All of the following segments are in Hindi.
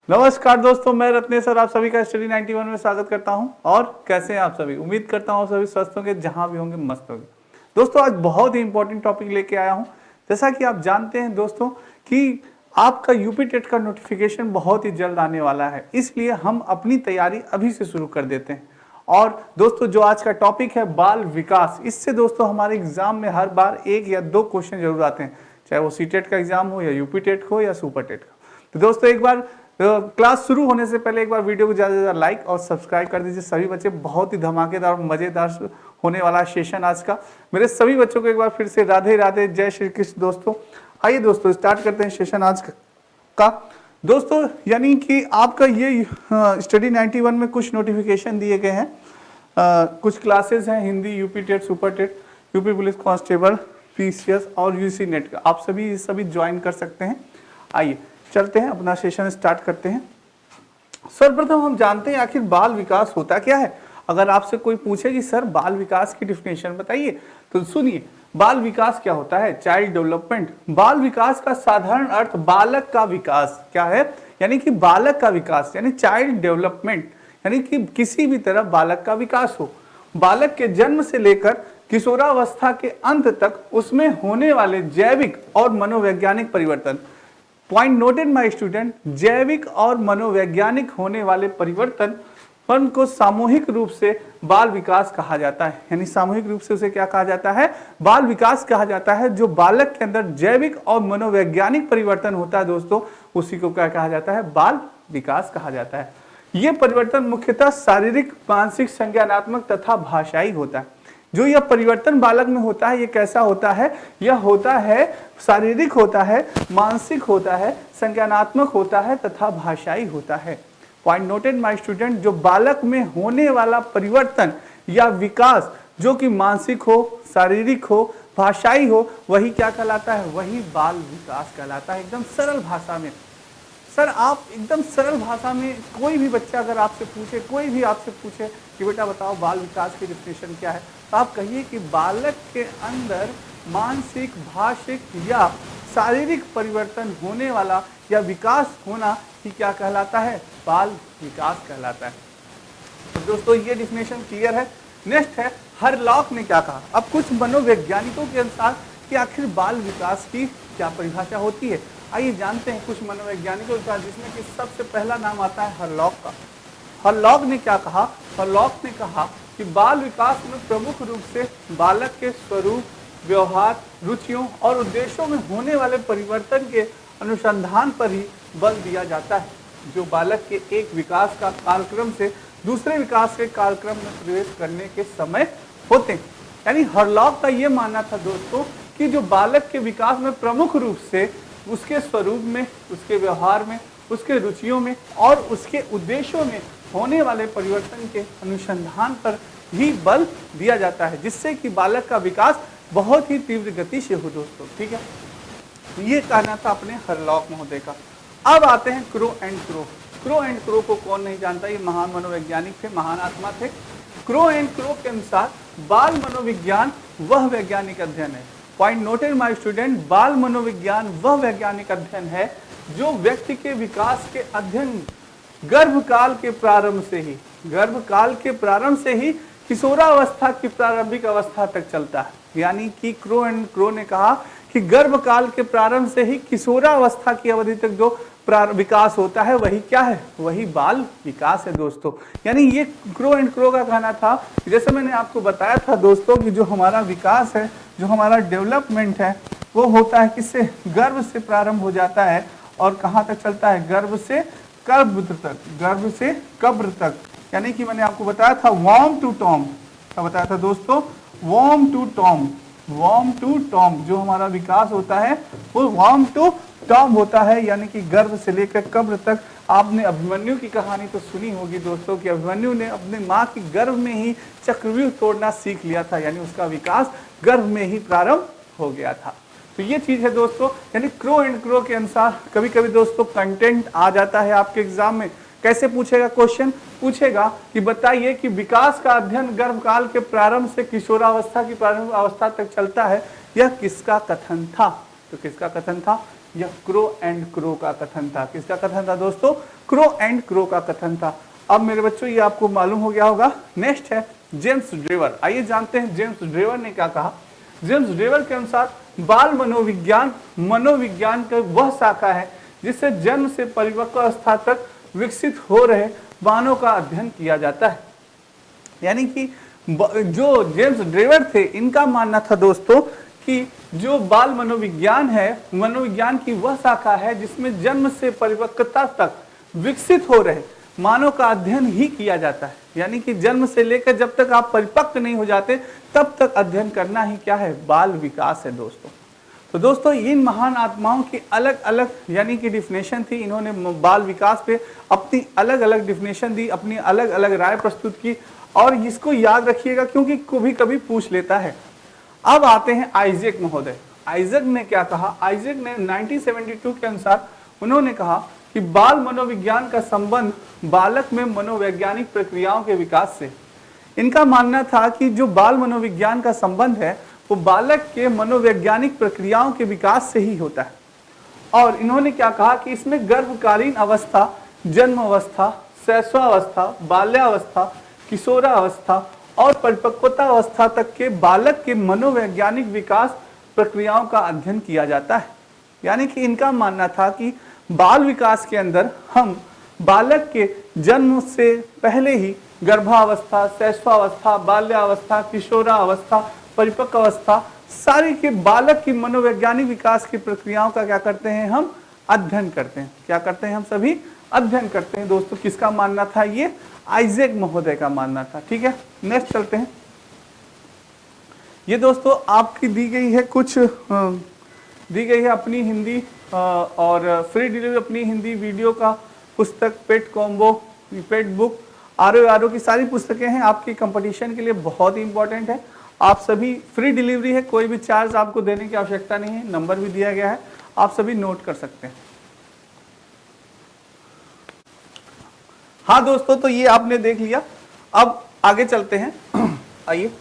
नमस्कार दोस्तों, मैं रत्नेश सर आप सभी का स्टडी 91 में स्वागत करता हूं। और कैसे हैं आप सभी? उम्मीद करता हूं सभी स्वस्थ होंगे, जहां भी होंगे मस्त होंगे। दोस्तों आज बहुत ही इंपॉर्टेंट टॉपिक लेके आया हूं। जैसा कि आप जानते हैं दोस्तों कि आपका यूपी टेट का नोटिफिकेशन बहुत ही जल्द आने वाला है, इसलिए हम अपनी तैयारी अभी से शुरू कर देते हैं। और दोस्तों जो आज का टॉपिक है बाल विकास, इससे दोस्तों हमारे एग्जाम में हर बार एक या दो क्वेश्चन जरूर आते हैं, चाहे वो सी टेट का एग्जाम हो या यूपी टेट हो या सुपर टेट का। तो दोस्तों एक बार क्लास शुरू होने से पहले एक बार वीडियो को ज़्यादा से ज़्यादा लाइक और सब्सक्राइब कर दीजिए सभी बच्चे। बहुत ही धमाकेदार और मज़ेदार होने वाला सेशन आज का। मेरे सभी बच्चों को एक बार फिर से राधे राधे, जय श्री कृष्ण। दोस्तों आइए दोस्तों स्टार्ट करते हैं सेशन आज का। दोस्तों यानी कि आपका ये स्टडी 91 में कुछ नोटिफिकेशन दिए गए हैं, कुछ क्लासेस हैं Hindi, UP TET, super TET, UP police constable, PCS और यूसी नेट का। आप सभी ज्वाइन कर सकते हैं। आइए चलते हैं, अपना सेशन स्टार्ट करते हैं। सर्वप्रथम हम जानते हैं आखिर बाल विकास होता क्या है। अगर आपसे कोई पूछे कि सर बाल विकास की डिफिनेशन बताइए, तो सुनिए बाल विकास क्या होता है। Child development. बाल विकास का साधारण अर्थ बालक का विकास क्या है, यानी कि बालक का विकास, यानी चाइल्ड डेवलपमेंट, यानी कि किसी भी तरह बालक का विकास हो। बालक के जन्म से लेकर किशोरावस्था के अंत तक उसमें होने वाले जैविक और मनोवैज्ञानिक परिवर्तन। पॉइंट नोटेड माय स्टूडेंट, जैविक और मनोवैज्ञानिक होने वाले परिवर्तन को सामूहिक रूप से बाल विकास कहा जाता है। यानी सामूहिक रूप से उसे क्या कहा जाता है, बाल विकास कहा जाता है। जो बालक के अंदर जैविक और मनोवैज्ञानिक परिवर्तन होता है दोस्तों, उसी को क्या कहा जाता है, बाल विकास कहा जाता है। यह परिवर्तन मुख्यतः शारीरिक, मानसिक, संज्ञानात्मक तथा भाषाई होता है। जो यह परिवर्तन बालक में होता है, यह कैसा होता है, यह होता है शारीरिक होता है, मानसिक होता है, संज्ञानात्मक होता है तथा भाषाई होता है। पॉइंट नोटेड माय स्टूडेंट, जो बालक में होने वाला परिवर्तन या विकास जो कि मानसिक हो, शारीरिक हो, भाषाई हो, वही क्या कहलाता है, वही बाल विकास कहलाता है। एकदम सरल भाषा में सर, आप एकदम सरल भाषा में कोई भी बच्चा अगर आपसे पूछे, कोई भी आपसे पूछे कि बेटा बताओ बाल विकास की डिफिनेशन क्या है, तो आप कहिए कि बालक के अंदर मानसिक, भाषिक या शारीरिक परिवर्तन होने वाला या विकास होना ही क्या कहलाता है, बाल विकास कहलाता है। तो दोस्तों ये डिफिनेशन क्लियर है। नेक्स्ट है हरलॉक ने क्या कहा। अब कुछ मनोवैज्ञानिकों के अनुसार कि आखिर बाल विकास की क्या परिभाषा होती है, आइए जानते हैं कुछ मनोवैज्ञानिकों का, जिसमें कि सबसे पहला नाम आता है हरलॉक का। हरलॉक ने क्या कहा, हरलॉक ने कहा कि बाल विकास में प्रमुख रूप से बालक के स्वरूप, व्यवहार, रुचियों और उद्देश्यों में होने वाले परिवर्तन के अनुसंधान पर ही बल दिया जाता है, जो बालक के एक विकास का कार्यक्रम से दूसरे विकास के कार्यक्रम में प्रवेश करने के समय होते हैं। यानी हरलॉक का ये मानना था दोस्तों कि जो बालक के विकास में प्रमुख रूप से उसके स्वरूप में, उसके व्यवहार में, उसके रुचियों में और उसके उद्देश्यों में होने वाले परिवर्तन के अनुसंधान पर ही बल दिया जाता है, जिससे कि बालक का विकास बहुत ही तीव्र गति से हो दोस्तों। ठीक है, ये कहना था अपने हरलॉक महोदय का। अब आते हैं crow and crow. Crow and crow को कौन नहीं जानता, ये महान मनोवैज्ञानिक थे, महान आत्मा थे। क्रो एंड क्रो के अनुसार बाल मनोविज्ञान वह वैज्ञानिक अध्ययन है। पॉइंट नोटेड माय स्टूडेंट, बाल मनोविज्ञान वह वैज्ञानिक अध्ययन है जो व्यक्ति के विकास के अध्ययन गर्भकाल के प्रारंभ से ही किशोरावस्था की प्रारंभिक अवस्था तक चलता है। यानी कि क्रो एंड क्रो ने कहा कि गर्भकाल के प्रारंभ से ही किशोरावस्था की अवधि तक जो विकास होता है वही क्या है, वही बाल विकास है दोस्तों। यानी ये क्रो एंड क्रो का कहना था। जैसे मैंने आपको बताया था दोस्तों कि जो हमारा विकास है, जो हमारा डेवलपमेंट है, वो होता है किससे, गर्भ से प्रारंभ हो जाता है और कहाँ तक चलता है, गर्भ से कब्र तक, गर्भ से कब्र तक। यानी कि मैंने आपको बताया था वॉर्म टू टॉम, क्या बताया था दोस्तों, worm to Tom, worm to Tom जो हमारा विकास होता है वो वॉर्म टू टॉम होता है। यानी कि गर्भ से लेकर कब्र तक। आपने अभिमन्यु की कहानी तो सुनी होगी दोस्तों कि अभिमन्यु ने अपने माँ की गर्भ में ही चक्रव्यूह तोड़ना सीख लिया था, यानी उसका विकास गर्भ में ही प्रारंभ हो गया था। तो ये चीज है दोस्तों। यानी क्रो एंड क्रो के अनुसार कभी कभी दोस्तों कंटेंट आ जाता है आपके एग्जाम में। कैसे पूछेगा क्वेश्चन, पूछेगा कि बताइए कि विकास का अध्ययन गर्भकाल के प्रारंभ से किशोरावस्था की प्रारंभ अवस्था तक चलता है, यह किसका कथन था। तो किसका कथन था, यह क्रो एंड क्रो का कथन था। किसका कथन था दोस्तों? क्रो एंड क्रो का कथन था। अब मेरे बच्चों ये आपको मालूम हो गया होगा। नेक्स्ट है जेम्स ड्रेवर। आइए जानते हैं जेम्स ड्रेवर ने क्या कहा। जेम्स ड्रेवर के अनुसार बाल मनोविज्ञान का वह शाखा है जिससे जन्म से परिपक्व अवस्था तक विकसित हो रहे मानव का अध्ययन किया जाता है। यानी कि जो जेम्स ड्रेवर थे, इनका मानना था दोस्तों कि जो बाल मनोविज्ञान है, मनोविज्ञान की वह शाखा है जिसमें जन्म से परिपक्वता तक विकसित हो रहे मानव का अध्ययन ही किया जाता है। यानी कि जन्म से लेकर जब तक आप परिपक्व नहीं हो जाते तब तक अध्ययन करना ही क्या है? बाल विकास है दोस्तों। तो दोस्तों इन महान आत्माओं की अलग अलग यानी कि डिफिनेशन थी। इन्होंने बाल विकास पे अपनी अलग अलग डिफिनेशन दी, अपनी अलग अलग राय प्रस्तुत की, और इसको याद रखिएगा क्योंकि कभी कभी पूछ लेता है। अब आते हैं आइजैक महोदय। आइजैक ने क्या कहा? आइजैक ने 1972 के अनुसार उन्होंने कहा कि बाल मनोविज्ञान का संबंध बालक में मनोवैज्ञानिक प्रक्रियाओं के विकास से। इनका मानना था कि जो बाल मनोविज्ञान का संबंध है वो बालक के मनोवैज्ञानिक प्रक्रियाओं के विकास से ही होता है। और इन्होंने क्या कहा कि इसमें गर्भकालीन अवस्था, जन्म अवस्था, शैशवावस्था, बाल्यावस्था, किशोरावस्था और परिपक्वता अवस्था तक के बालक के मनोवैज्ञानिक विकास प्रक्रियाओं का अध्ययन किया जाता है। यानी कि इनका मानना था कि बाल विकास के अंदर हम बालक के जन्म से पहले ही गर्भावस्था, शैशवावस्था, बाल्यावस्था, किशोरावस्था, परिपक्व अवस्था, सारी के बालक की मनोवैज्ञानिक विकास की प्रक्रियाओं का क्या करते हैं? हम अध्ययन करते हैं। क्या करते हैं? हम सभी अध्ययन करते हैं दोस्तों। किसका मानना था? ये आइजैक महोदय का मानना था। ठीक है, नेक्स्ट चलते हैं। ये दोस्तों आपकी दी गई है अपनी हिंदी और फ्री डिलीवरी अपनी हिंदी वीडियो का पुस्तक, पेट कॉम्बो, पेट बुक, आरओ की सारी पुस्तकें हैं। आपकी कंपटीशन के लिए बहुत ही इंपॉर्टेंट है। आप सभी फ्री डिलीवरी है, कोई भी चार्ज आपको देने की आवश्यकता नहीं है। नंबर भी दिया गया है, आप सभी नोट कर सकते हैं। हाँ दोस्तों, तो ये आपने देख लिया। अब आगे चलते हैं। आइए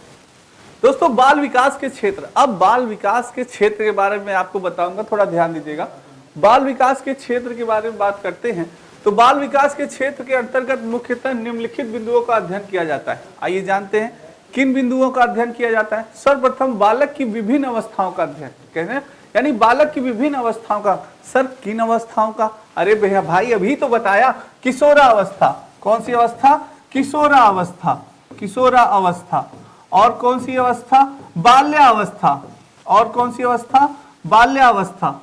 दोस्तों, बाल विकास के क्षेत्र। अब बाल विकास के क्षेत्र के बारे में आपको बताऊंगा, थोड़ा ध्यान दीजिएगा। बाल विकास के क्षेत्र के बारे में बात करते हैं तो बाल विकास के क्षेत्र के अंतर्गत मुख्यतः निम्नलिखित बिंदुओं का अध्ययन किया जाता है। आइए जानते हैं किन बिंदुओं का अध्ययन किया जाता है। सर्वप्रथम बालक की विभिन्न अवस्थाओं का अध्ययन। कहते हैं यानी बालक की विभिन्न अवस्थाओं का। सर किन अवस्थाओं का? अरे भैया भाई अभी तो बताया, किशोरावस्था। कौन सी अवस्था? किशोरावस्था। किशोरावस्था। और कौन सी अवस्था? बाल्यावस्था। और कौन सी अवस्था? बाल्यावस्था।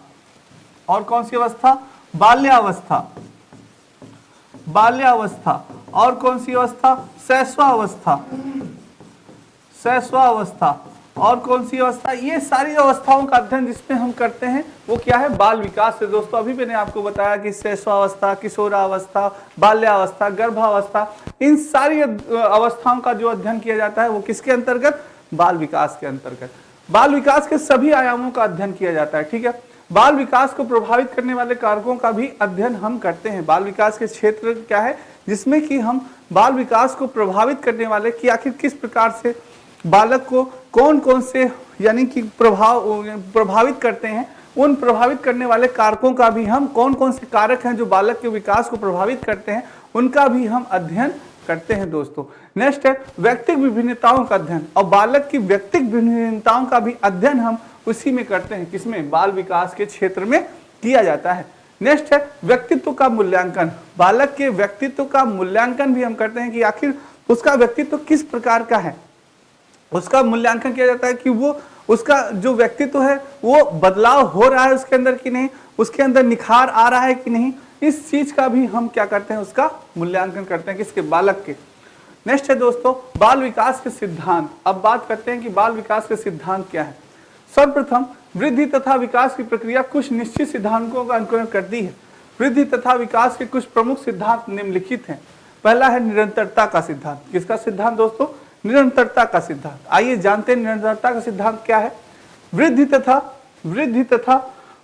और कौन सी अवस्था? बाल्यावस्था। बाल्यावस्था। और कौन सी अवस्था? शैशवावस्था। शैशवावस्था। और कौन सी अवस्था? ये सारी अवस्थाओं का अध्ययन जिसमें हम करते हैं वो क्या है? बाल विकास से। दोस्तों अभी मैंने आपको बताया कि शैशवावस्था, किशोरावस्था, बाल्यावस्था, गर्भावस्था, इन सारी अवस्थाओं का जो अध्ययन किया जाता है वो किसके अंतर्गत? बाल विकास के अंतर्गत। बाल विकास के सभी आयामों का अध्ययन किया जाता है। ठीक है, बाल विकास को प्रभावित करने वाले कारकों का भी अध्ययन हम करते हैं। बाल विकास के क्षेत्र क्या है? जिसमें कि हम बाल विकास को प्रभावित करने वाले कि आखिर किस प्रकार से बालक को कौन कौन से यानी कि प्रभावित करते हैं, उन प्रभावित करने वाले कारकों का भी हम, कौन कौन से कारक हैं जो बालक के विकास को प्रभावित करते हैं, उनका भी हम अध्ययन करते हैं दोस्तों। नेक्स्ट है व्यक्तिगत विभिन्नताओं का अध्ययन। और बालक की व्यक्तिगत विभिन्नताओं का भी अध्ययन हम उसी में करते हैं। किसमें? बाल विकास के क्षेत्र में किया जाता है। नेक्स्ट है व्यक्तित्व का मूल्यांकन। बालक के व्यक्तित्व का मूल्यांकन भी हम करते हैं कि आखिर उसका व्यक्तित्व किस प्रकार का है। उसका मूल्यांकन किया जाता है कि वो उसका जो व्यक्तित्व है वो बदलाव हो रहा है उसके अंदर कि नहीं, उसके अंदर निखार आ रहा है कि नहीं। इस चीज का भी हम क्या करते हैं? उसका मूल्यांकन करते हैं। किसके? बालक के। नेक्स्ट है दोस्तों बाल विकास के सिद्धांत। अब बात करते हैं कि बाल विकास के सिद्धांत क्या है। सर्वप्रथम वृद्धि तथा विकास की प्रक्रिया कुछ निश्चित सिद्धांतों का अनुसरण करती है। वृद्धि तथा विकास के कुछ प्रमुख सिद्धांत निम्नलिखित हैं। पहला है निरंतरता का सिद्धांत। किसका सिद्धांत दोस्तों? निरंतरता का सिद्धांत। आइए जानते हैं निरंतरता का सिद्धांत क्या है। वृद्धि तथा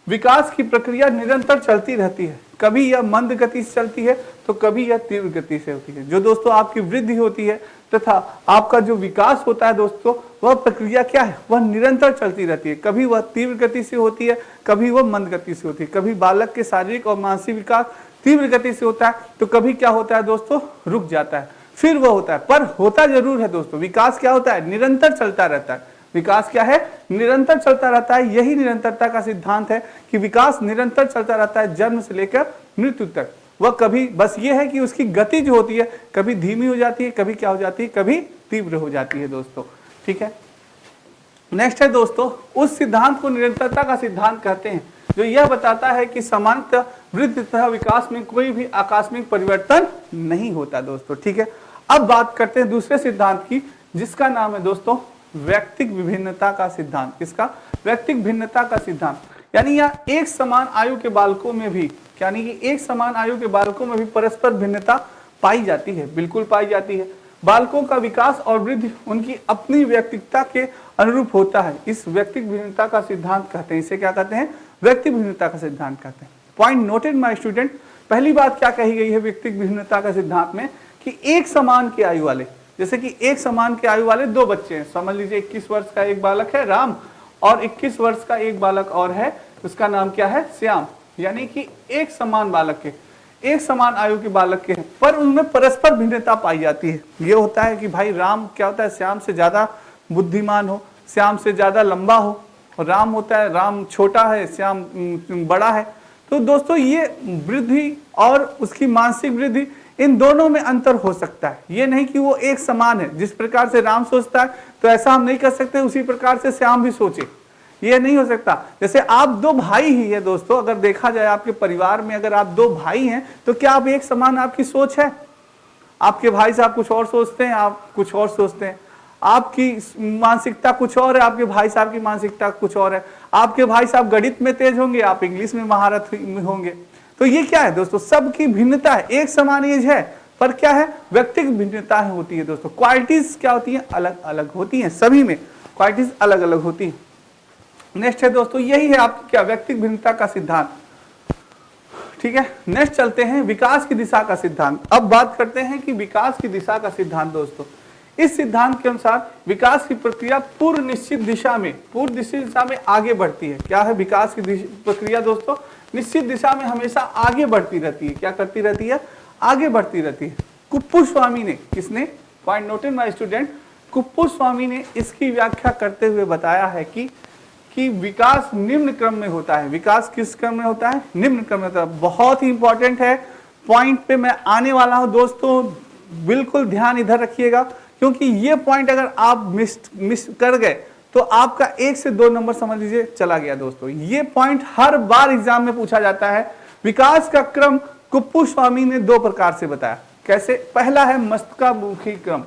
विकास की प्रक्रिया निरंतर चलती रहती है, कभी यह मंद गति से चलती है तो कभी यह तीव्र गति से होती है। जो दोस्तों आपकी वृद्धि होती है तथा आपका जो विकास होता है दोस्तों, वह प्रक्रिया क्या है, वह निरंतर चलती रहती है। कभी वह तीव्र गति से होती है, कभी वह मंद गति से होती है। कभी बालक के शारीरिक और मानसिक विकास तीव्र गति से होता है तो कभी क्या होता है दोस्तों, रुक जाता है, फिर वह होता है। पर होता जरूर है दोस्तों, विकास क्या होता है, निरंतर चलता रहता है। विकास क्या है, निरंतर चलता रहता है। यही निरंतरता का सिद्धांत है कि विकास निरंतर चलता रहता है जन्म से लेकर मृत्यु तक। वह कभी, बस ये है कि उसकी गति जो होती है कभी धीमी हो जाती है, कभी क्या हो जाती है, कभी तीव्र हो जाती है दोस्तों। ठीक है, नेक्स्ट है दोस्तों, उस सिद्धांत को निरंतरता का सिद्धांत कहते हैं जो यह बताता है कि सामान्यतः वृद्धि तथा विकास में कोई भी आकस्मिक परिवर्तन नहीं होता दोस्तों। ठीक है, अब बात करते हैं दूसरे सिद्धांत की, जिसका नाम है दोस्तों व्यक्तिक विभिन्नता का सिद्धांत। किसका, व्यक्तिक भिन्नता का सिद्धांत। यानी यह एक समान आयु के बालकों में भी, यानी कि एक समान आयु के बालकों में भी परस्पर भिन्नता पाई जाती है, बिल्कुल पाई जाती है। बालकों का विकास और वृद्धि उनकी अपनी व्यक्तिकता के अनुरूप होता है। इस व्यक्तिक भिन्नता का सिद्धांत कहते हैं, इसे क्या कहते हैं, व्यक्तिक भिन्नता का सिद्धांत कहते हैं। पॉइंट नोटेड माय स्टूडेंट, पहली बात क्या कही गई है व्यक्तिक भिन्नता का सिद्धांत में, कि एक समान के आयु वाले, जैसे कि एक समान के आयु वाले दो बच्चे हैं, समझ लीजिए 21 वर्ष का एक बालक है राम और 21 वर्ष का एक बालक और है, उसका नाम क्या है, श्याम। यानी कि एक समान बालक के, एक समान आयु के बालक के हैं, पर उनमें परस्पर भिन्नता पाई जाती है। ये होता है कि भाई राम क्या होता है, श्याम से ज्यादा बुद्धिमान हो, श्याम से ज्यादा लंबा हो, और राम होता है, राम छोटा है, श्याम बड़ा है। तो दोस्तों ये वृद्धि और उसकी मानसिक वृद्धि, इन दोनों में अंतर हो सकता है। ये नहीं कि वो एक समान है, जिस प्रकार से राम सोचता है तो ऐसा हम नहीं कर सकते उसी प्रकार से श्याम भी सोचे, ये नहीं हो सकता। जैसे आप दो भाई ही है दोस्तों, अगर देखा जाए आपके परिवार में अगर आप दो भाई हैं तो क्या आप एक समान आपकी सोच है, आपके भाई साहब कुछ और सोचते हैं, आप कुछ और सोचते हैं, आपकी मानसिकता कुछ और है, आपके भाई साहब की मानसिकता कुछ और है। आपके भाई साहब गणित में तेज होंगे, आप इंग्लिश में महारत होंगे। तो ये क्या है दोस्तों, सबकी भिन्नता है, एक समान एज है पर क्या है, व्यक्तिगत भिन्नता होती है दोस्तों। क्वालिटीज क्या होती है, अलग अलग होती हैं, सभी में क्वालिटीज अलग अलग होती है। नेक्स्ट है दोस्तों, यही है आपकी क्या, व्यक्तिगत भिन्नता का सिद्धांत। ठीक है, नेक्स्ट चलते हैं विकास की दिशा का सिद्धांत। अब बात करते हैं कि विकास की दिशा का सिद्धांत दोस्तों। इस सिद्धांत के अनुसार विकास की प्रक्रिया पूर्व निश्चित दिशा में आगे बढ़ती है। क्या है विकास की प्रक्रिया दोस्तों, निश्चित दिशा में हमेशा आगे बढ़ती रहती है। क्या करती रहती है, आगे बढ़ती रहती है। कुप्पुस्वामी ने, किसने, point noted my student, Kuppuswamy ने इसकी व्याख्या करते हुए बताया है कि विकास निम्न क्रम में होता है। विकास किस क्रम में होता है, निम्न क्रम में होता है। बहुत ही इंपॉर्टेंट है, पॉइंट पे मैं आने वाला हूं दोस्तों, बिल्कुल ध्यान इधर रखिएगा, क्योंकि ये पॉइंट अगर आप मिस कर गए तो आपका 1 से 2 नंबर समझ लीजिए चला गया दोस्तों। ये पॉइंट हर बार एग्जाम में पूछा जाता है। विकास का क्रम कुप्पुस्वामी ने 2 प्रकार से बताया। कैसे, पहला है मस्तकाभिमुखी क्रम।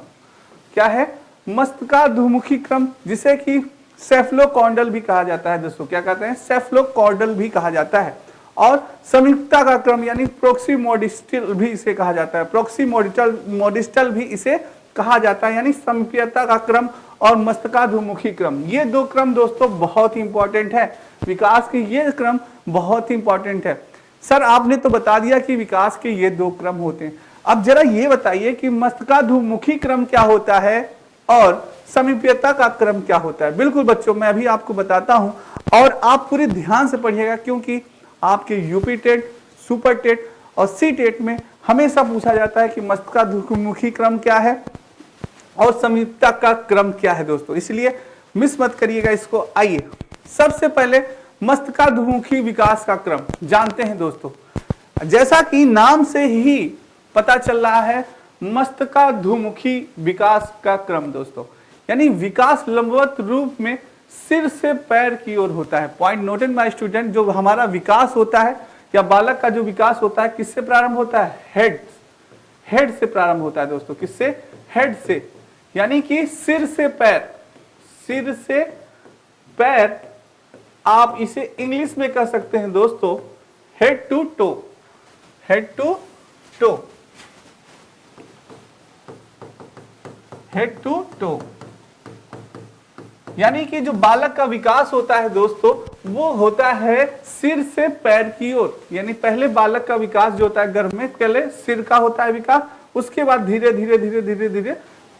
क्या है, मस्तकाभिमुखी क्रम, जिसे कि सेफलोकॉर्डल भी कहा जाता है दोस्तों। क्या कहते हैं, सेफलोकॉर्डल भी कहा जाता है। और समीपता का क्रम यानी प्रोक्सीमोडिस्टल भी इसे कहा जाता है। प्रोक्सीमोडिस्टल भी इसे कहा जाता है, यानी समीपता का क्रम और मस्तकाभिमुखी क्रम। ये 2 क्रम दोस्तों बहुत ही इंपॉर्टेंट है। विकास के ये क्रम बहुत ही इंपॉर्टेंट है। सर आपने तो बता दिया कि विकास के ये 2 क्रम होते हैं, अब जरा ये बताइए कि मस्तकाभिमुखी क्रम क्या होता है और समीपता का क्रम क्या होता है। बिल्कुल बच्चों, मैं अभी आपको बताता हूं और आप पूरे ध्यान से पढ़िएगा, क्योंकि आपके यूपी टेट, सुपर टेट और सी टेट में हमेशा पूछा जाता है कि मस्तकाभिमुखी क्रम क्या है और समीपता का क्रम क्या है दोस्तों, इसलिए मिस मत करिएगा इसको। आइए सबसे पहले मस्तकाभिमुखी विकास का क्रम जानते हैं दोस्तों। जैसा कि नाम से ही पता चल रहा है, मस्तकाभिमुखी विकास का क्रम दोस्तों, यानी विकास लंबवत रूप में सिर से पैर की ओर होता है। पॉइंट नोटेड माय स्टूडेंट, जो हमारा विकास होता है या बालक का जो विकास होता है किससे प्रारंभ होता है, हेड से प्रारंभ होता है दोस्तों। किससे, हेड से, यानी कि सिर से पैर, आप इसे इंग्लिश में कह सकते हैं दोस्तों head to toe, head to toe. यानी कि जो बालक का विकास होता है दोस्तों, वो होता है सिर से पैर की ओर। यानी पहले बालक का विकास जो होता है गर्भ में, पहले सिर का होता है विकास, उसके बाद धीरे धीरे धीरे धीरे धीरे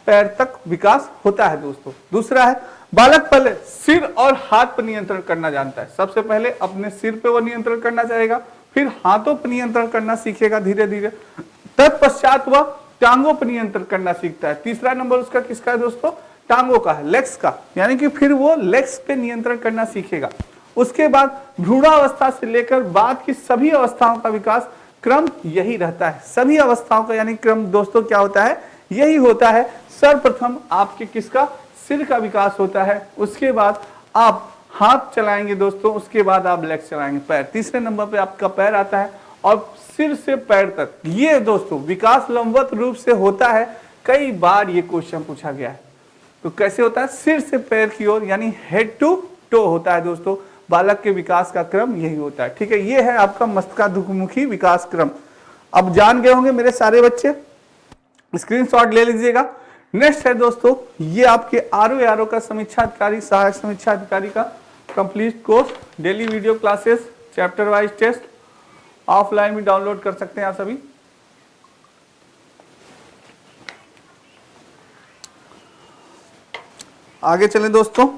पैर तक विकास होता है दोस्तों। दूसरा है, बालक पहले सिर और हाथ पर नियंत्रण करना जानता है। सबसे पहले अपने सिर पे वो नियंत्रण करना चाहेगा, फिर हाथों पर नियंत्रण करना सीखेगा धीरे धीरे, तत्पश्चात वह टांगों पर नियंत्रण करना सीखता है। तीसरा नंबर उसका किसका है दोस्तों? टांगों का है, लेग्स का, यानी कि फिर वो लेग्स पे नियंत्रण करना सीखेगा। उसके बाद भ्रूणावस्था से लेकर बाद की सभी अवस्थाओं का विकास क्रम यही रहता है। सभी अवस्थाओं का यानी क्रम दोस्तों क्या होता है? यही होता है। सर्वप्रथम आपके किसका? सिर का विकास होता है, उसके बाद आप हाथ चलाएंगे दोस्तों, उसके बाद आप लेग्स चलाएंगे, पैर। तीसरे नंबर पे आपका पैर आता है और सिर से पैर तक ये दोस्तों विकास लंबवत रूप से होता है। कई बार ये क्वेश्चन पूछा गया है। तो कैसे होता है? सिर से पैर की ओर, यानी हेड टू टो होता है दोस्तों। बालक के विकास का क्रम यही होता है। ठीक है, ये है आपका मस्तकाभिमुखी विकास क्रम। अब जान गए होंगे मेरे सारे बच्चे, स्क्रीनशॉट ले लीजिएगा। नेक्स्ट है दोस्तों, ये आपके आरओ का समीक्षा अधिकारी, सहायक समीक्षा अधिकारी का complete course, daily video classes, chapter wise test, offline भी डाउनलोड कर सकते हैं आप सभी। आगे चलें दोस्तों,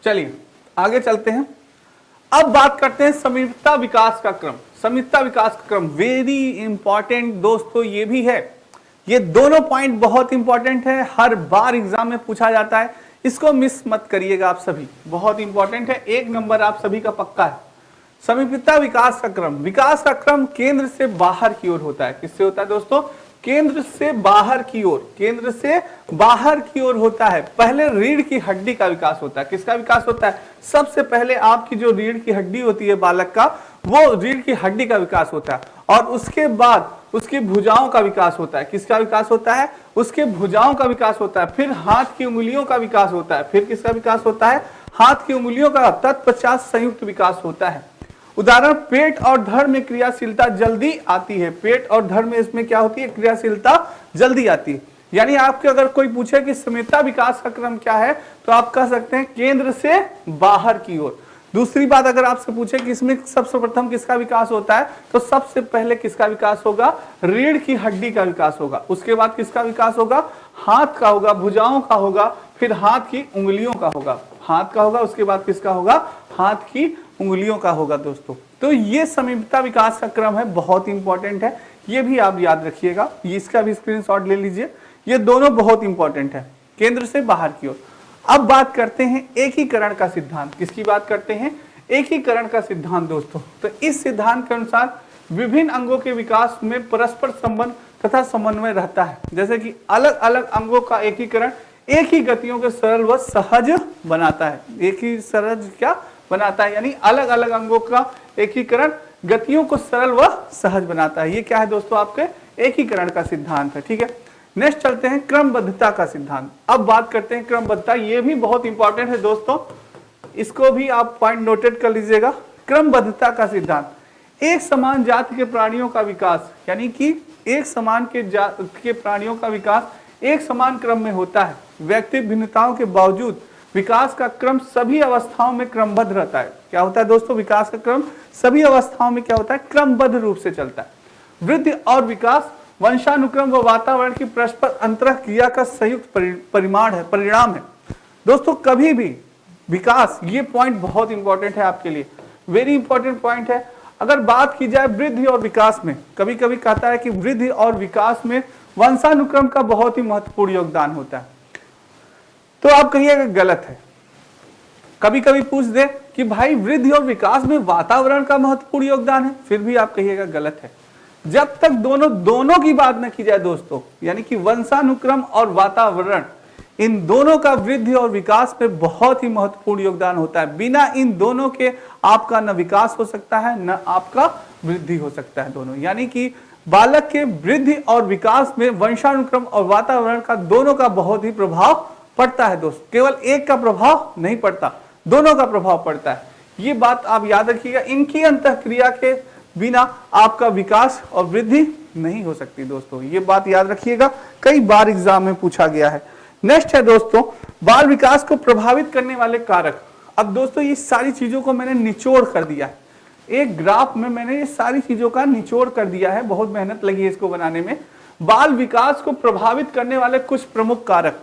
चलिए आगे चलते हैं। अब बात करते हैं समीपता विकास का क्रम। समीपता विकास का क्रम वेरी इंपॉर्टेंट दोस्तों ये भी है। ये दोनों पॉइंट बहुत इंपॉर्टेंट है, हर बार एग्जाम में पूछा जाता है, इसको मिस मत करिएगा आप सभी, बहुत इंपॉर्टेंट है। 1 नंबर आप सभी का पक्का है। समीपता विकास का क्रम, विकास का क्रम केंद्र से बाहर की ओर होता है। किससे होता है दोस्तों? केंद्र से बाहर की ओर, केंद्र से बाहर की ओर होता है। पहले रीढ़ की हड्डी का विकास होता है। किसका विकास होता है? सबसे पहले आपकी जो रीढ़ की हड्डी होती है बालक का, वो रीढ़ की हड्डी का विकास होता है, और उसके बाद उसकी भुजाओं का विकास होता है। किसका विकास होता है? उसके भुजाओं का विकास होता है। फिर हाथ की उंगलियों का विकास होता है। फिर किसका विकास होता है? हाथ की उंगलियों का। तत्पश्चात संयुक्त विकास होता है। उदाहरण, पेट और धड़ में क्रियाशीलता जल्दी आती है। पेट और धड़ में इसमें क्या होती है? क्रियाशीलता जल्दी आती है। यानी आपके अगर कोई पूछे कि समीपता विकास का क्रम क्या है, तो आप कह सकते हैं केंद्र से बाहर की ओर। दूसरी बात, अगर आपसे पूछे कि इसमें सबसे प्रथम किसका विकास होता है, तो सबसे पहले किसका विकास होगा? रीढ़ की हड्डी का विकास होगा। उसके बाद किसका विकास होगा? हाथ का होगा, भुजाओं का होगा, फिर हाथ की उंगलियों का होगा। हाथ का होगा, उसके बाद किसका होगा? हाथ की उंगलियों का होगा दोस्तों। तो ये समीपता विकास का क्रम है, बहुत इंपॉर्टेंट है, ये भी आप याद रखिएगा। इसका भी स्क्रीनशॉट ले लीजिए। ये दोनों बहुत इंपॉर्टेंट है, केंद्र से बाहर की ओर। अब बात करते हैं एकीकरण का सिद्धांत। किसकी बात करते हैं? एकीकरण का सिद्धांत दोस्तों। तो इस सिद्धांत के अनुसार विभिन्न अंगों के विकास में परस्पर संबंध तथा समन्वय रहता है। जैसे कि अलग अलग अंगों का एकीकरण एक ही गतियों के सरल व सहज बनाता है। एक ही सरल क्या बनाता है? यानी अलग अलग अंगों का एकीकरण गतियों को सरल व सहज बनाता है। ये क्या है दोस्तों? आपके एकीकरण का सिद्धांत है। ठीक है, नेक्स्ट चलते हैं क्रमबद्धता का सिद्धांत। अब बात करते हैं क्रमबद्धता, ये भी बहुत इंपॉर्टेंट है दोस्तों, इसको भी आप पॉइंट नोटेट कर लीजिएगा। क्रमबद्धता का सिद्धांत, एक समान जाति के प्राणियों का विकास, यानी कि एक समान के प्राणियों का विकास एक समान क्रम में होता है। व्यक्ति भिन्नताओं के बावजूद विकास का क्रम सभी अवस्थाओं में क्रमबद्ध रहता है। क्या होता है दोस्तों? विकास का क्रम सभी अवस्थाओं में क्या होता है? क्रमबद्ध रूप से चलता है। वृद्धि और विकास वंशानुक्रम व वातावरण की परस्पर अंतरक्रिया का संयुक्त परिणाम है दोस्तों। कभी भी विकास, ये पॉइंट बहुत इंपॉर्टेंट है आपके लिए, वेरी इंपॉर्टेंट पॉइंट है। अगर बात की जाए वृद्धि और विकास में, कभी कभी कहता है कि वृद्धि और विकास में वंशानुक्रम का बहुत ही महत्वपूर्ण योगदान होता है, तो आप कहिएगा गलत है। कभी कभी पूछ दे कि भाई वृद्धि और विकास में वातावरण का महत्वपूर्ण योगदान है, फिर भी आप कहिएगा गलत है। जब तक दोनों की बात न की जाए दोस्तों, यानी कि वंशानुक्रम और वातावरण, इन दोनों का वृद्धि और विकास में बहुत ही महत्वपूर्ण योगदान होता है। बिना इन दोनों के आपका न विकास हो सकता है, न आपका वृद्धि हो सकता है दोनों। यानी कि बालक के वृद्धि और विकास में वंशानुक्रम और वातावरण का दोनों का बहुत ही प्रभाव पड़ता है दोस्तों। केवल एक का प्रभाव नहीं पड़ता, दोनों का प्रभाव पड़ता है। ये बात आप याद रखिएगा। इनकी अंतःक्रिया के बिना आपका विकास और वृद्धि नहीं हो सकती दोस्तों, ये बात याद रखिएगा, कई बार एग्जाम में पूछा गया है। नेक्स्ट है दोस्तों बाल विकास को प्रभावित करने वाले कारक। अब दोस्तों ये सारी चीजों को मैंने निचोड़ कर दिया है, एक ग्राफ में मैंने ये सारी चीजों का निचोड़ कर दिया है, बहुत मेहनत लगी है इसको बनाने में। बाल विकास को प्रभावित करने वाले कुछ प्रमुख कारक।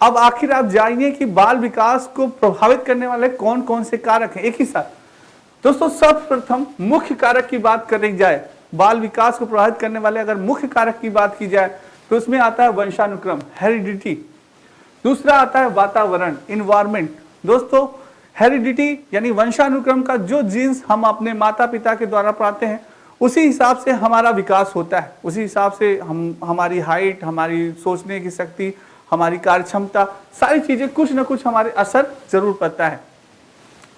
अब आखिर आप जानिए कि बाल विकास को प्रभावित करने वाले कौन कौन से कारक हैं एक ही साथ। दोस्तों सर्वप्रथम मुख्य कारक की बात करी जाए, बाल विकास को प्रभावित करने वाले अगर मुख्य कारक की बात की जाए तो उसमें आता है वंशानुक्रम, हेरिडिटी। दूसरा आता है वातावरण, इन्वायरमेंट। दोस्तों हेरिडिटी यानी वंशानुक्रम का जो जीन्स हम अपने माता पिता के द्वारा पाते हैं उसी हिसाब से हमारा विकास होता है, उसी हिसाब से हमारी हाइट, हमारी सोचने की शक्ति, हमारी कार्य क्षमता, सारी चीजें कुछ ना कुछ हमारे असर जरूर पड़ता है।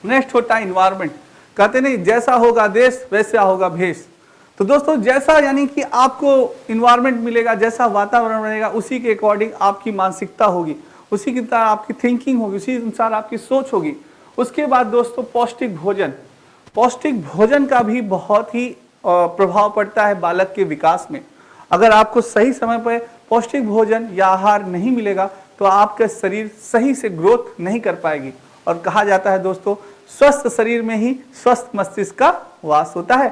नेक्स्ट होता है इन्वायरमेंट। कहते नहीं जैसा होगा देश वैसा होगा भेष। तो दोस्तों जैसा यानी कि आपको इन्वायरमेंट मिलेगा, जैसा वातावरण रहेगा उसी के अकॉर्डिंग आपकी मानसिकता होगी, उसी की तरह आपकी थिंकिंग होगी, उसी अनुसार आपकी सोच होगी। उसके बाद दोस्तों पौष्टिक भोजन, पौष्टिक भोजन का भी बहुत ही प्रभाव पड़ता है बालक के विकास में। अगर आपको सही समय पर पौष्टिक भोजन या आहार नहीं मिलेगा तो आपका शरीर सही से ग्रोथ नहीं कर पाएगी। और कहा जाता है दोस्तों स्वस्थ शरीर में ही स्वस्थ मस्तिष्क का वास होता है।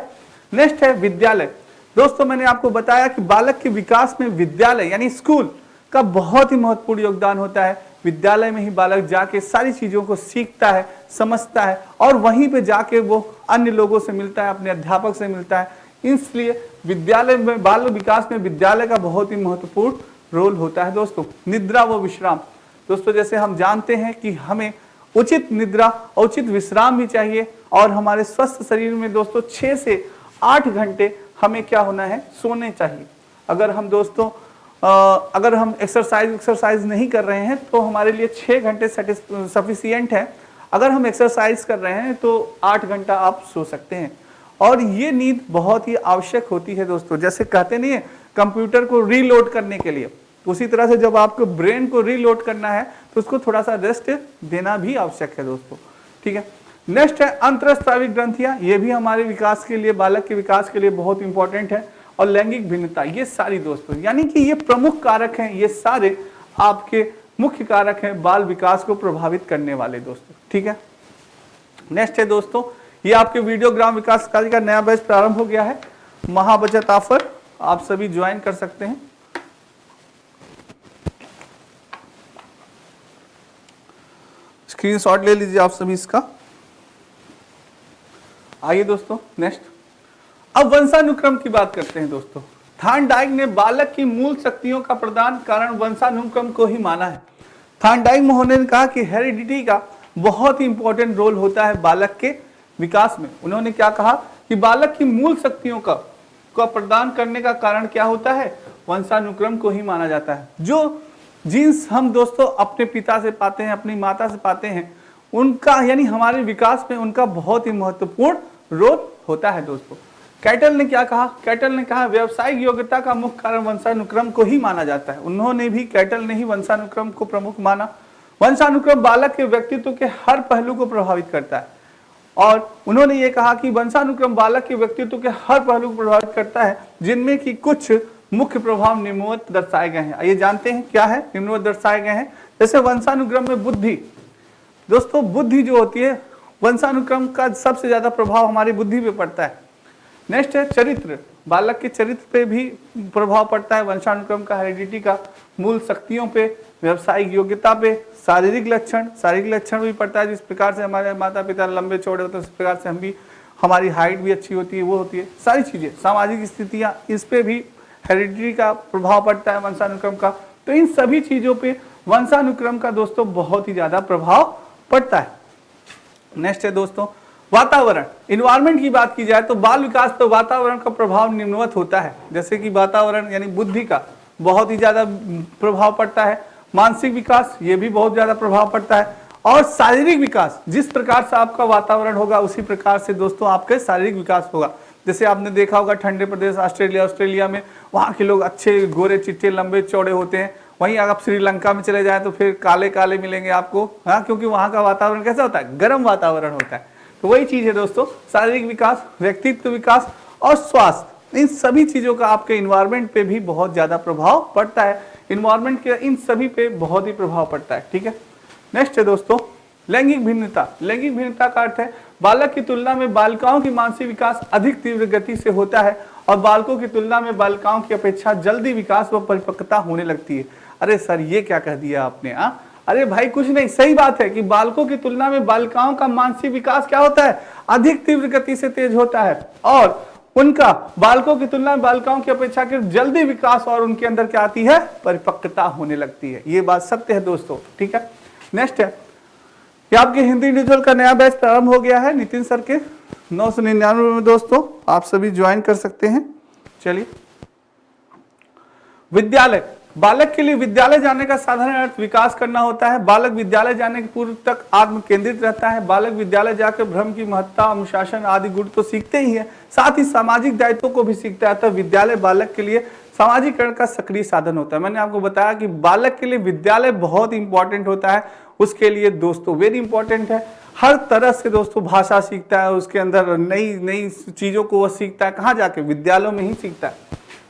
नेक्स्ट है विद्यालय। दोस्तों मैंने आपको बताया कि बालक के विकास में विद्यालय यानी स्कूल का बहुत ही महत्वपूर्ण योगदान होता है। विद्यालय में ही बालक जाके सारी चीजों को सीखता है, समझता है और वहीं पे जाके वो अन्य लोगों से मिलता है, अपने अध्यापक से मिलता है। इसलिए विद्यालय में बाल विकास में विद्यालय का बहुत ही महत्वपूर्ण रोल होता है। दोस्तों निद्रा व विश्राम। दोस्तों जैसे हम जानते हैं कि हमें उचित निद्रा और उचित विश्राम भी चाहिए और हमारे स्वस्थ शरीर में दोस्तों 6 से 8 घंटे हमें क्या होना है, सोने चाहिए। अगर हम दोस्तों अगर हम एक्सरसाइज नहीं कर रहे हैं तो हमारे लिए 6 घंटे सफिशिएंट है। अगर हम एक्सरसाइज कर रहे हैं तो 8 घंटा आप सो सकते हैं और ये नींद बहुत ही आवश्यक होती है दोस्तों। जैसे कहते नहीं है कंप्यूटर को रीलोड करने के लिए, उसी तरह से जब आपको ब्रेन को रीलोड करना है तो उसको थोड़ा सा रेस्ट देना भी आवश्यक है दोस्तों। ठीक है। नेक्स्ट है अंतरस्रावी ग्रंथियां, ये भी हमारे विकास के लिए, बालक के विकास के लिए बहुत इंपॉर्टेंट है। और लैंगिक भिन्नता, ये सारी दोस्तों यानी कि ये प्रमुख कारक हैं, ये सारे आपके मुख्य कारक हैं बाल विकास को प्रभावित करने वाले दोस्तों। ठीक है। नेक्स्ट है दोस्तों ये आपके वीडियो ग्राम विकास कार्य का नया बैच प्रारंभ हो गया है, महाबचत ऑफर, आप सभी ज्वाइन कर सकते हैं। स्क्रीनशॉट ले लीजिए आप सभी इसका। आइए दोस्तों नेक्स्ट, अब वंशानुक्रम की बात करते हैं दोस्तों। थार्नडाइक ने बालक की मूल शक्तियों का प्रदान कारण वंशानुक्रम को ही माना है। थार्नडाइक महोदय ने कहा कि हेरिडिटी का बहुत ही इंपॉर्टेंट रोल होता है बालक के विकास में। उन्होंने क्या कहा कि बालक की मूल शक्तियों का प्रदान करने का कारण क्या होता है, वंशानुक्रम को ही माना जाता है। जो जीन्स हम दोस्तों अपने पिता से पाते हैं, अपनी माता से पाते हैं, उनका यानी हमारे विकास में उनका बहुत ही महत्वपूर्ण रोल होता है दोस्तों। कैटल ने क्या कहा, कैटल ने कहा व्यावसायिक योग्यता का मुख्य कारण वंशानुक्रम को ही माना जाता है। उन्होंने भी, कैटल ने ही वंशानुक्रम को प्रमुख माना। वंशानुक्रम बालक के व्यक्तित्व के हर पहलू को प्रभावित करता है और उन्होंने ये कहा कि वंशानुक्रम बालक के व्यक्तित्व के हर पहलू को प्रभावित करता है, जिनमें की कुछ मुख्य प्रभाव निम्नवत दर्शाए गए हैं। ये जानते हैं क्या है निम्नवत दर्शाए गए हैं। जैसे वंशानुक्रम में बुद्धि, दोस्तों बुद्धि जो होती है वंशानुक्रम का सबसे ज्यादा प्रभाव हमारी बुद्धि पे पड़ता है। नेक्स्ट है चरित्र, बालक के चरित्र पे भी प्रभाव पड़ता है वंशानुक्रम का, हेरिडिटी का, मूल शक्तियों पे, व्यवसायिक योग्यता पे, शारीरिक लक्षण भी पड़ता है। जिस प्रकार से हमारे माता पिता लंबे चौड़े होते हैं उस प्रकार से हम भी, हमारी हाइट भी अच्छी होती है, वो होती है, सारी चीजें, सामाजिक स्थितियां, इस पे भी हेरिडिटी का प्रभाव पड़ता है वंशानुक्रम का। तो इन सभी चीजों पे वंशानुक्रम का दोस्तों बहुत ही ज्यादा प्रभाव पड़ता है। नेक्स्ट है दोस्तों वातावरण, इन्वायरमेंट की बात की जाए तो बाल विकास पर वातावरण का प्रभाव निम्नवत होता है। जैसे कि वातावरण यानी बुद्धि का बहुत ही ज्यादा प्रभाव पड़ता है, मानसिक विकास ये भी बहुत ज्यादा प्रभाव पड़ता है और शारीरिक विकास, जिस प्रकार से आपका वातावरण होगा उसी प्रकार से दोस्तों आपके शारीरिक विकास होगा। जैसे आपने देखा होगा ठंडे प्रदेश ऑस्ट्रेलिया में वहाँ के लोग अच्छे गोरे चिट्टे लंबे चौड़े होते हैं, वहीं अगर आप श्रीलंका में चले जाएं तो फिर काले काले मिलेंगे आपको, हाँ, क्योंकि वहाँ का वातावरण कैसा होता है, गर्म वातावरण होता है। तो वही चीज है दोस्तों, शारीरिक विकास, व्यक्तित्व विकास और स्वास्थ्य, इन सभी चीजों का आपके इन्वायरमेंट पे भी बहुत ज्यादा प्रभाव पड़ता है। इन्वायरमेंट के, इन सभी पे बहुत ही प्रभाव पड़ता है। ठीक है, नेक्स्ट है दोस्तों लैंगिक भिन्नता। लैंगिक भिन्नता का अर्थ है बालक की तुलना में बालिकाओं की मानसिक विकास अधिक तीव्र गति से होता है और बालकों की तुलना में बालिकाओं की अपेक्षा जल्दी विकास व परिपक्वता होने लगती है। अरे सर ये क्या कह दिया आपने? अरे भाई कुछ नहीं, सही बात है कि बालकों की तुलना में बालिकाओं का मानसिक विकास क्या होता है? अधिक तीव्र गति से तेज होता है और उनका बालकों की तुलना में बालिकाओं की अपेक्षा के जल्दी विकास और उनके अंदर क्या आती है? परिपक्वता होने लगती है। ये बात सत्य है दोस्तों। ठीक है, नेक्स्ट है कि आपके हिंदी इंडिविजुअल का नया बैच प्रारंभ हो गया है नितिन सर के 999 में दोस्तों, आप सभी ज्वाइन कर सकते हैं। चलिए, विद्यालय। बालक के लिए विद्यालय जाने का साधारण अर्थ विकास करना होता है। बालक विद्यालय जाने के पूर्व तक आत्म केंद्रित रहता है। बालक विद्यालय जाकर भ्रम की महत्ता, अनुशासन आदि गुण तो सीखते ही है, साथ ही सामाजिक दायित्वों को भी सीखता है। अतः विद्यालय बालक के लिए सामाजिकरण का सक्रिय साधन होता है। मैंने आपको बताया कि बालक के लिए विद्यालय बहुत इंपॉर्टेंट होता है। उसके लिए दोस्तों वेरी इंपॉर्टेंट है, हर तरह से दोस्तों भाषा सीखता है, उसके अंदर नई नई चीजों को वो सीखता है। कहाँ जाके? विद्यालयों में ही सीखता है।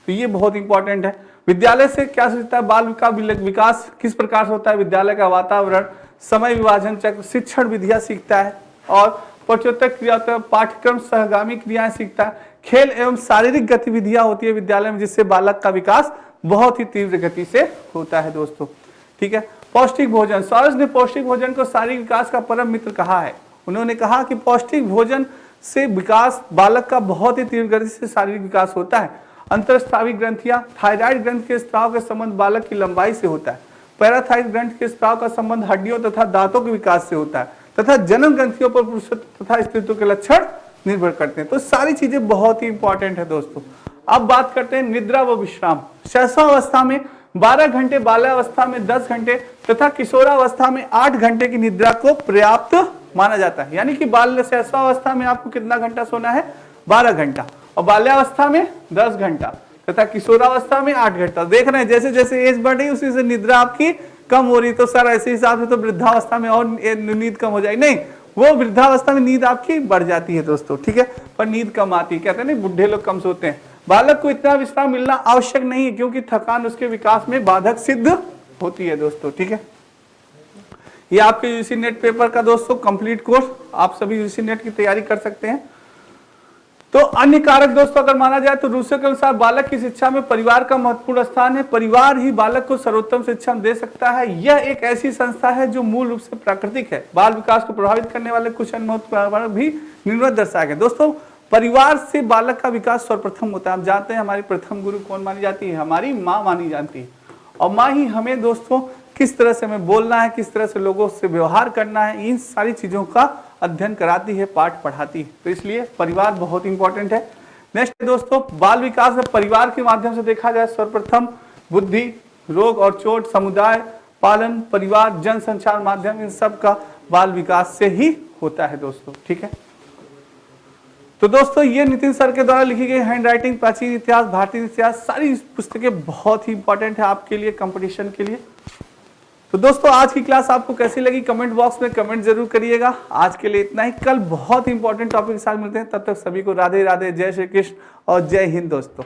तो ये बहुत इंपॉर्टेंट है। विद्यालय से क्या सीखता है? बाल का विकास किस प्रकार से होता है? विद्यालय का वातावरण, समय विभाजन चक्र, शिक्षण विधियां सीखता है और पठ्योत्तर क्रिया, पाठ्यक्रम सहगामी क्रियाएं सीखता है। खेल एवं शारीरिक गतिविधियां होती है विद्यालय में, जिससे बालक का विकास बहुत ही तीव्र गति से होता है दोस्तों। ठीक है, पौष्टिक भोजन। सॉरस ने पौष्टिक भोजन को शारीरिक विकास का परम मित्र कहा है। उन्होंने कहा कि पौष्टिक भोजन से विकास बालक का बहुत ही तीव्र गति से शारीरिक विकास होता है। अंतरस्रावी ग्रंथियां, थायराइड ग्रंथि के स्त्राव का संबंध बालक की लंबाई से होता है। पैराथाइड ग्रंथि के स्त्राव का संबंध हड्डियों तथा दांतों के विकास से होता है तथा जन्म ग्रंथियों पर पुरुषत्व तथा स्त्रीत्व के लक्षण निर्भर करते हैं। तो सारी चीजें बहुत ही इंपॉर्टेंट है दोस्तों। अब बात करते हैं निद्रा व विश्राम। शैशवावस्था में 12 घंटे, बाल्यावस्था में 10 घंटे तथा किशोरावस्था में 8 घंटे की निद्रा को पर्याप्त माना जाता है। यानी कि बाल्य शैशवावस्था में आपको कितना घंटा सोना है? 12 घंटा, और बाल्यावस्था में 10 घंटा तथा किशोरावस्था में 8 घंटा। देख रहे हैं जैसे जैसे एज बढ़ रही उसी से निद्रा आपकी कम हो रही। तो सर ऐसे हिसाब से तो वृद्धावस्था में और नींद कम हो जाएगी? नहीं, वो वृद्धावस्था में नींद आपकी बढ़ जाती है दोस्तों। ठीक है, पर नींद कम आती है। कहते हैं ना बुढ़े लोग कम सोते हैं। बालक को इतना विश्राम मिलना आवश्यक नहीं है क्योंकि थकान उसके विकास में बाधक सिद्ध होती है दोस्तों। ठीक है, ये आपके यूजीसी नेट पेपर का दोस्तों कंप्लीट कोर्स, आप सभी यूजीसी नेट की तैयारी कर सकते हैं। तो अन्य कारक दोस्तों अगर माना जाए तो रूसो के अनुसार बालक की शिक्षा में परिवार का महत्वपूर्ण स्थान है। परिवार ही बालक को सर्वोत्तम शिक्षा दे सकता है। यह एक ऐसी संस्था है जो मूल रूप से प्राकृतिक है। बाल विकास को प्रभावित करने वाले कुछ अन्य भी निम्नवत दर्शाए गए। दोस्तों परिवार से बालक का विकास सर्वप्रथम होता है। हम जानते हैं हमारी प्रथम गुरु कौन मानी जाती है? हमारी माँ मानी जाती है। और माँ ही हमें दोस्तों किस तरह से हमें बोलना है, किस तरह से लोगों से व्यवहार करना है, इन सारी चीजों का अध्ययन कराती है, पाठ पढ़ाती है। तो इसलिए परिवार बहुत इंपॉर्टेंट है। नेक्स्ट दोस्तों, बाल विकास में परिवार के माध्यम से देखा जाए सर्वप्रथम बुद्धि, रोग और चोट, समुदाय, पालन, परिवार, जनसंचार माध्यम, इन सब का बाल विकास से ही होता है दोस्तों। ठीक है, तो दोस्तों ये नितिन सर के द्वारा लिखी गई हैंड राइटिंग, प्राचीन इतिहास, भारतीय इतिहास, सारी पुस्तकें बहुत ही इंपॉर्टेंट है आपके लिए, कंपटीशन के लिए। तो दोस्तों आज की क्लास आपको कैसी लगी कमेंट बॉक्स में कमेंट जरूर करिएगा। आज के लिए इतना ही, कल बहुत इंपॉर्टेंट टॉपिक के साथ मिलते हैं। तब तक सभी को राधे राधे, जय श्री कृष्ण और जय हिंद दोस्तों।